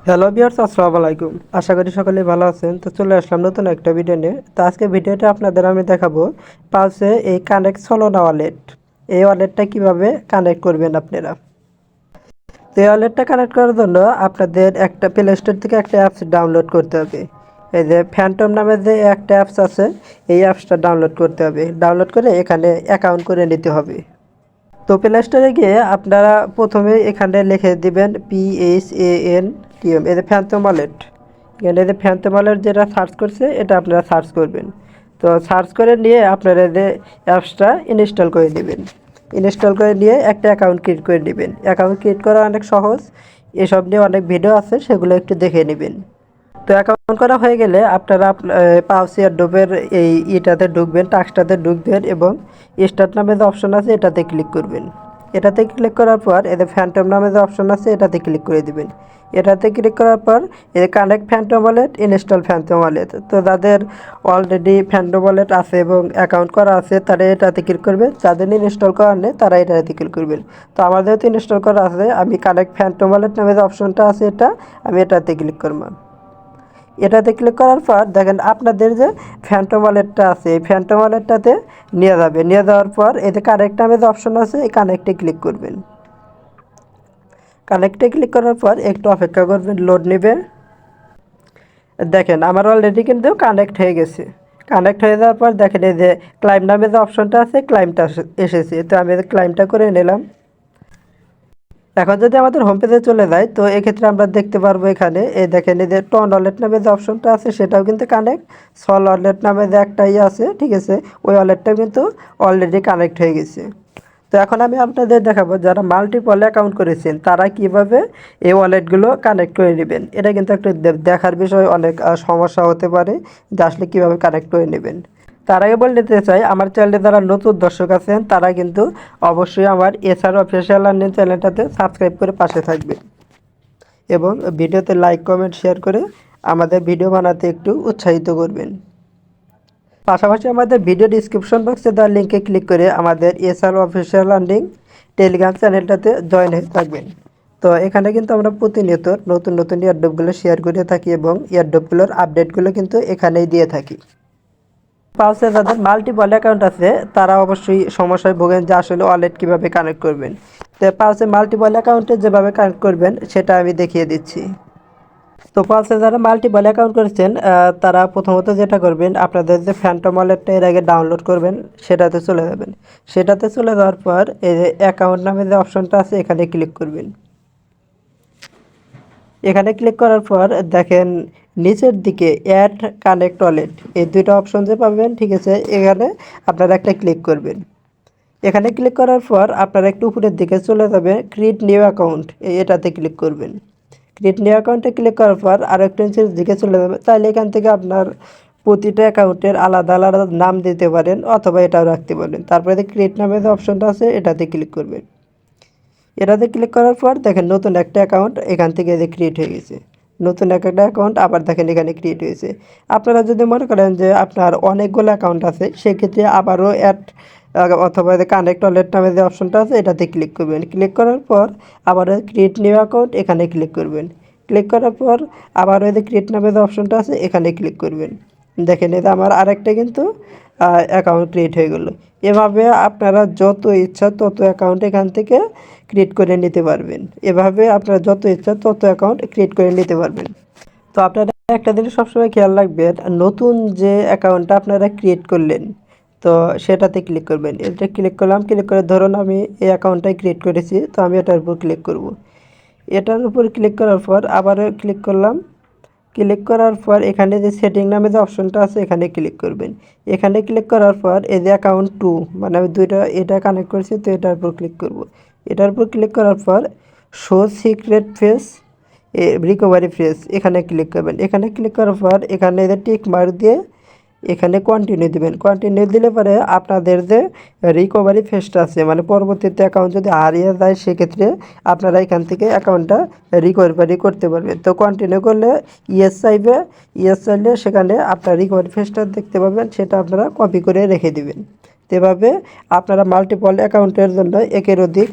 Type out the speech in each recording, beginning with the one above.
Hello viewers, আসসালামু আলাইকুম। আশা করি সকলেই ভালো আছেন। তো চলে আসলাম নতুন একটা ভিডিও নিয়ে। তো আজকে ভিডিওটা আপনাদের আমি দেখাবো পালসে এই কানেক্ট সোলোনা ওয়ালেট। এই ওয়ালেটটা কিভাবে কানেক্ট করবেন আপনারা। তো এই ওয়ালেটটা কানেক্ট করার জন্য আপনাদের একটা প্লে স্টোর থেকে একটা অ্যাপস ডাউনলোড করতে হবে। এই যে ফ্যান্টম নামের যে একটা অ্যাপস আছে, এই অ্যাপসটা ডাউনলোড করতে হবে। ডাউনলোড করে এখানে অ্যাকাউন্ট করে নিতে হবে। তো প্লে স্টোরে গিয়ে আপনারা প্রথমে এখানে লিখে দিবেন PHANTM, এই যে ফ্যান্টম ওয়ালেট। এখানে এই যে ফ্যান্টম ওয়ালেট যেটা সার্চ করছে এটা আপনারা সার্চ করবেন। তো সার্চ করে নিয়ে আপনারা যে অ্যাপসটা ইনস্টল করে নেবেন। ইনস্টল করে নিয়ে একটা অ্যাকাউন্ট ক্রিয়েট করে নেবেন। অ্যাকাউন্ট ক্রিয়েট করা অনেক সহজ। এসব নিয়ে অনেক ভিডিও আছে, সেগুলো একটু দেখে নেবেন। তো অ্যাকাউন্ট করা হয়ে গেলে আপনারা পাউসি অ্যাডোবের এই এটাতে ঢুকবেন, টাস্কটাতে ঢুকবেন এবং স্টার্ট নামে যে অপশন আছে এটাতে ক্লিক করবেন। এটাতে ক্লিক করার পর এদের ফ্যান্টম নামে যে অপশন আছে এটাতে ক্লিক করে দিবেন। এটাতে ক্লিক করার পর এদের connect Phantom wallet, install Phantom wallet. তো যাদের অলরেডি ফ্যান্টম ওয়ালেট আছে এবং অ্যাকাউন্ট করা আছে তারা এটাতে ক্লিক করবে। যাদের ইনস্টল করা নেই তারা এটাতে ক্লিক করবেন। তো আমার যেহেতু ইনস্টল করা আছে, আমি কানেক্ট ফ্যান্টম ওয়ালেট নামে যে অপশনটা আছে আমি এটাতে ক্লিক করব। এটাতে ক্লিক করার পর দেখেন আপনাদের যে ফ্যান্টম ওয়ালেটটা আছে এই ফ্যান্টম ওয়ালেটটাতে নিয়ে যাবে। নিয়ে যাওয়ার পর এতে কানেক্ট নামে যে অপশন আছে এই কানেক্টে ক্লিক করবেন। কানেক্টে ক্লিক করার পর একটু অপেক্ষা করবেন, লোড নেবে। দেখেন আমার অলরেডি কিন্তু কানেক্ট হয়ে গেছে। কানেক্ট হয়ে যাওয়ার পর দেখেন এই যে ক্লাইম নামে যে অপশনটা আছে ক্লাইমটা এসেছে। তো আমি ক্লাইমটা করে নিলাম। এখন যদি আমাদের হোম পেজে চলে যায় তো এক্ষেত্রে আমরা দেখতে পারবো এখানে এই দেখেন এই যে টন ওয়ালেট নামে যে অপশনটা আছে সেটাও কিন্তু কানেক্ট। সল ওয়ালেট নামে যে একটা আছে, ঠিক আছে, ওই ওয়ালেটটা কিন্তু অলরেডি কানেক্ট হয়ে গেছে। তো এখন আমি আপনাদের দেখাবো যারা মাল্টিপল অ্যাকাউন্ট করেছেন তারা কিভাবে এই ওয়ালেটগুলো কানেক্ট করে নেবেন। এটা কিন্তু একটা দেখার বিষয়, অনেক সমস্যা হতে পারে যে আসলে কীভাবে কানেক্ট করে নেবেন। তার আগে বলে দিতে চাই আমার চ্যানেলে যারা নতুন দর্শক আছেন তারা কিন্তু অবশ্যই আমার এসআর অফিসিয়াল আর্নিং চ্যানেলটাতে সাবস্ক্রাইব করে পাশে থাকবে এবং ভিডিওতে লাইক কমেন্ট শেয়ার করে আমাদের ভিডিও বানাতে একটু উৎসাহিত করবেন। পাশাপাশি আমাদের ভিডিও ডিসক্রিপশন বক্সে দেওয়ার লিঙ্কে ক্লিক করে আমাদের এসআর অফিসিয়াল আর্নিং টেলিগ্রাম চ্যানেলটাতে জয়েন হয়ে থাকবেন। তো এখানে কিন্তু আমরা প্রতিনিয়ত নতুন নতুন ইয়ারড্রপগুলো শেয়ার করে থাকি এবং ইয়ারড্রপগুলোর আপডেটগুলো কিন্তু এখানেই দিয়ে থাকি। পালসে যাদের মাল্টিপল অ্যাকাউন্ট আছে তারা অবশ্যই সমস্যায় ভোগেন যে আসলে ওয়ালেট কীভাবে কানেক্ট করবেন। তো পালসে মাল্টিপল অ্যাকাউন্টে যেভাবে কানেক্ট করবেন সেটা আমি দেখিয়ে দিচ্ছি। তো পালসে যারা মাল্টিপল অ্যাকাউন্ট করেছেন তারা প্রথমত যেটা করবেন, আপনাদের যে ফ্যান্টম ওয়ালেটটা এর আগে ডাউনলোড করবেন সেটাতে চলে যাবেন। সেটাতে চলে যাওয়ার পর এই যে অ্যাকাউন্ট নামে যে অপশনটা আছে এখানে ক্লিক করবেন। এখানে ক্লিক করার পর দেখেন নিচের দিকে অ্যাড কানেক্ট ওয়ালেট এই দুইটা অপশন যে পাবেন, ঠিক আছে, এখানে আপনারা একটা ক্লিক করবেন। এখানে ক্লিক করার পর আপনারা একটু উপরের দিকে চলে যাবে, ক্রিয়েট নিউ অ্যাকাউন্ট এটাতে ক্লিক করবেন। ক্রিয়েট নিউ অ্যাকাউন্টে ক্লিক করার পর আর একটু নিচের দিকে চলে যাবে। তাহলে এখান থেকে আপনার প্রতিটা অ্যাকাউন্টের আলাদা আলাদা নাম দিতে পারেন অথবা এটাও রাখতে পারেন। তারপরে ক্রিয়েট নামে যে অপশনটা আছে এটাতে ক্লিক করবেন। এটাতে ক্লিক করার পর দেখেন নতুন একটা অ্যাকাউন্ট এখান থেকে যে ক্রিয়েট হয়ে গেছে। নতুন একটা অ্যাকাউন্ট আবার দেখেন এখানে ক্রিয়েট হয়েছে। আপনারা যদি মনে করেন যে আপনার অনেকগুলো অ্যাকাউন্ট আছে সেক্ষেত্রে আবারও অ্যাড অথবা কানেক্ট ওয়ালেট নামে যে অপশনটা আছে এটাতে ক্লিক করবেন। ক্লিক করার পর আবারও ক্রিয়েট নিউ অ্যাকাউন্ট এখানে ক্লিক করবেন। ক্লিক করার পর আবারও এই যে ক্রিয়েট নামে যে অপশনটা আছে এখানে ক্লিক করবেন। দেখেন এই যে আমার আরেকটা কিন্তু অ্যাকাউন্ট ক্রিয়েট হয়ে গেল। এভাবে আপনারা যত ইচ্ছা তত অ্যাকাউন্ট এখান থেকে ক্রিয়েট করে নিতে পারবেন। এভাবে আপনারা যত ইচ্ছা তত অ্যাকাউন্ট ক্রিয়েট করে নিতে পারবেন। তো আপনারা একটা জিনিস সবসময় খেয়াল রাখবেন, নতুন যে অ্যাকাউন্টটা আপনারা ক্রিয়েট করলেন তো সেটাতে ক্লিক করবেন। এটা ক্লিক করলাম, ক্লিক করে ধরুন আমি এই অ্যাকাউন্টটাই ক্রিয়েট করেছি, তো আমি এটার উপর ক্লিক করব। এটার উপর ক্লিক করার পর আবারও ক্লিক করলাম। ক্লিক করার পর এখানে যে সেটিং নামে যে অপশনটা আছে এখানে ক্লিক করবেন। এখানে ক্লিক করার পর এই যে অ্যাকাউন্ট টু মানে আমি দুইটা এটা কানেক্ট করেছি, তো এটার উপর ক্লিক করব। এটার উপর ক্লিক করার পর show secret face recovery face এখানে ক্লিক করবেন। এখানে ক্লিক করার পর এখানে যে টিক মার্ক দিয়ে এখানে কন্টিনিউ দিবেন। কন্টিনিউ দিলে পরে আপনাদের যে রিকভারি ফেসটা আছে মানে পরবর্তীতে অ্যাকাউন্ট যদি হারিয়ে যায় সেক্ষেত্রে আপনারা এখান থেকে অ্যাকাউন্টটা রিকভারি করতে পারবেন। তো কন্টিনিউ করলে ইয়েস চাইবে, ইয়েস চাইলে সেখানে আপনার রিকভারি ফেসটা দেখতে পাবেন, সেটা আপনারা কপি করে রেখে দিবেন। তো এভাবে আপনারা মাল্টিপল অ্যাকাউন্টের জন্য একের অধিক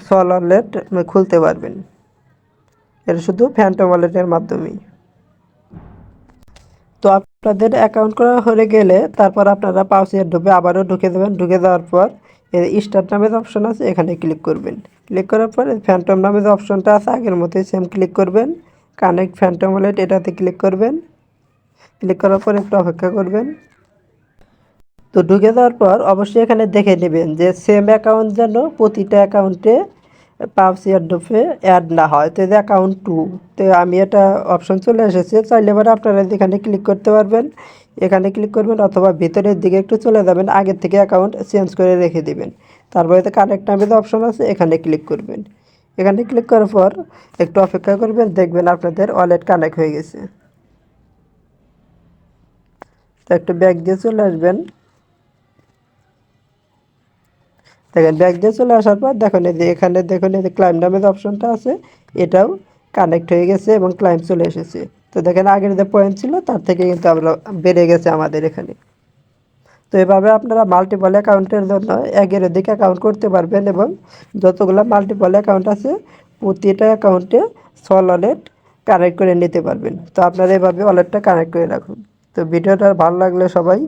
সল ওয়ালেট খুলতে পারবেন। এটা শুধু ফ্যান্টম ওয়ালেটের মাধ্যমেই। তো আপনাদের অ্যাকাউন্ট করা হয়ে গেলে তারপর আপনারা পাউচ এয়ারড্রপে আবারও ঢুকে দেবেন। ঢুকে দেওয়ার পর স্টার্ট নামে যে অপশন আছে এখানে ক্লিক করবেন। ক্লিক করার পর ফ্যান্টম নামে যে অপশনটা আছে আগের মতোই সেম ক্লিক করবেন। কানেক্ট ফ্যান্টম ওয়ালেট এটাতে ক্লিক করবেন। ক্লিক করার পর একটু অপেক্ষা করবেন। তো ঢুকে যাওয়ার পর অবশ্যই এখানে দেখে নেবেন যে সেম অ্যাকাউন্ট যেন প্রতিটা অ্যাকাউন্টে পাবস এয়ারড্রপে অ্যাড না হয়। তো এই যে অ্যাকাউন্ট 2, তো আমি এটা অপশন চলে এসেছে, চাইলে এবার আপনারা এখানে ক্লিক করতে পারবেন। এখানে ক্লিক করবেন অথবা ভিতরের দিকে একটু চলে যাবেন, আগের থেকে অ্যাকাউন্ট চেঞ্জ করে রেখে দিবেন। তারপরে তো কানেক্ট নামে যে অপশন আছে এখানে ক্লিক করবেন। এখানে ক্লিক করার পর একটু অপেক্ষা করবেন, দেখবেন আপনাদের ওয়ালেট কানেক্ট হয়ে গেছে। তো একটু ব্যাক দিয়ে চলে আসবেন। দেখেন ব্যাক দিয়ে চলে আসার পর দেখুন এই যে এখানে দেখুন এই যে ক্লাইম নামে যে অপশনটা আছে এটাও কানেক্ট হয়ে গেছে এবং ক্লাইম চলে এসেছে। তো দেখেন আগের যে পয়েন্ট ছিল তার থেকে কিন্তু আমরা বেড়ে গেছে আমাদের এখানে। তো এভাবে আপনারা মাল্টিপল অ্যাকাউন্টের জন্য একের অধিক অ্যাকাউন্ট করতে পারবেন এবং যতগুলো মাল্টিপল অ্যাকাউন্ট আছে প্রতিটা অ্যাকাউন্টে সল ওয়ালেট কানেক্ট করে নিতে পারবেন। তো আপনারা এভাবে ওয়ালেটটা কানেক্ট করে রাখুন। তো ভিডিওটা ভালো লাগলে সবাই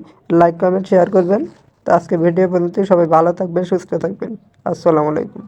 লাইক কমেন্ট শেয়ার করবেন। তো আজকে ভিডিও পর্যন্ত, সবাই ভালো থাকবেন, সুস্থ থাকবেন। আসসালামু আলাইকুম।